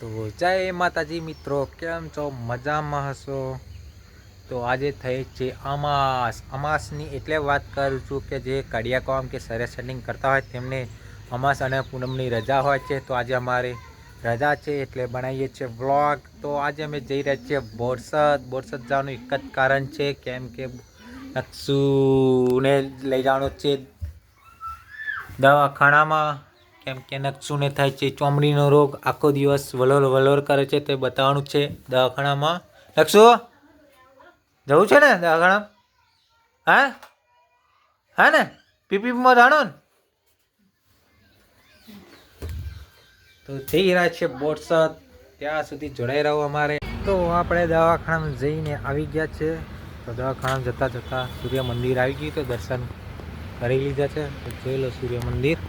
તો જય માતાજી મિત્રો, કેમ છો? મજામાં હશો? તો આજે થઈ છે અમાસની એટલે વાત કરું છું કે જે કડિયા કામ કે સરે સેટિંગ કરતા હોય તેમને અમાસ અને પૂનમની રજા હોય છે. તો આજે અમારે રજા છે એટલે બનાવીએ છીએ વ્લોગ. તો આજે અમે જઈ રહ્યા છીએ બોરસદ જવાનું એક જ કારણ છે, કેમ કે નકશુને લઈ જવાનું છે દવાખાનામાં, કેમ કે નકશુને થાય છે ચામડીનો રોગ, આખો દિવસ વલોર કરે છે તે બતાવવાનું છે દવાખાનામાં. નકશુ જવું છે ને દવાખાના? હા ને પીપીમાં જાણો ને? તો જઈ રહ્યા છે બોરસદ, ત્યાં સુધી જોડાઈ રહો અમારે. તો આપણે દવાખાનામાં જઈને આવી ગયા છે. તો દવાખાનામાં જતાં જતાં સૂર્ય મંદિર આવી ગયું, તો દર્શન કરી લીધા છે. તો જોઈ લો સૂર્ય મંદિર.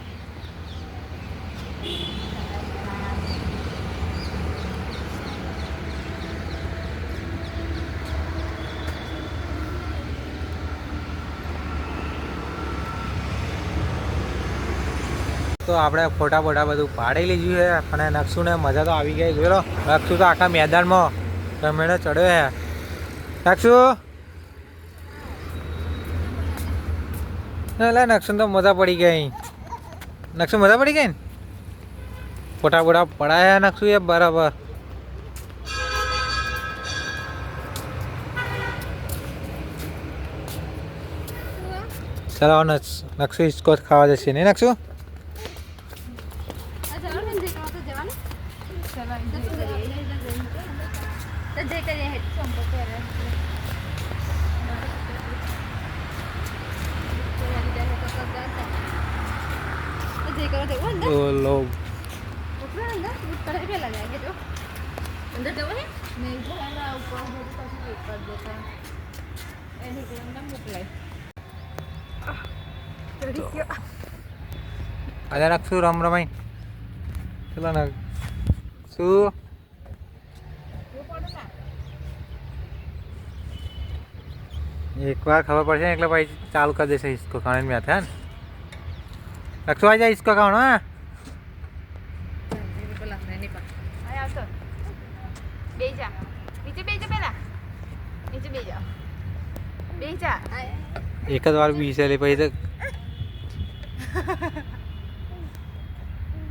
તો આપણે ફોટા બધું પાડી લીધું છે, અને નકશુને મજા તો આવી ગઈ. જોઈ લો, નકશુ તો આખા મેદાનમાં રમેણે ચડ્યો છે. નકશુ એટલે નકશુ તો મજા પડી ગઈ. નકશુ મજા પડી ગઈ ને? ફોટા પડાયા નકશુ એ બરાબર. ચલો નકશુ હિસકો ખાવા જશે નહીં નકશુ? ada naqsu ramain ચલો નકશુ एक बार खबर पड़ जाए એટલે ભાઈ ચાલુ कर देसे इसको खाने में आता है ना। नक्शु आ जा इसको खाओ ना। बेजा नीचे बेजा पहला नीचे बेजा बेजा एक જ વાર બીસે લે પછી તો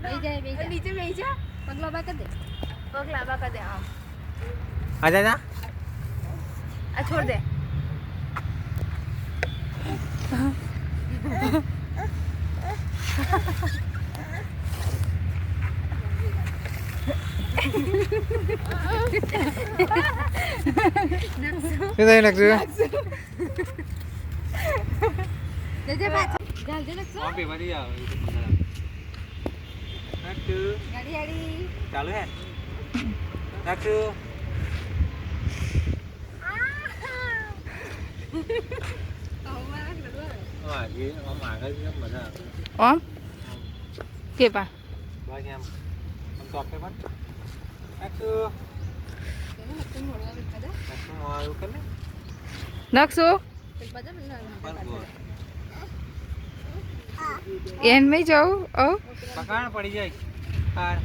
बेजा बेजा नीचे बेजा पगला बा कर दे हां आ जा जा आ छोड़ दे किधर नक्शु जल्दी बात जल्दी नक्शु वहां पे मत जाओ नक्शु गाड़ी चालू है नक्शु आगे हम आगे जब मजा आता ओम के पा बाकी हम टॉप पे मत नक्शु नक्शु कर ले नक्शु एन में जाओ ओ पकाना पड़ी जाए कार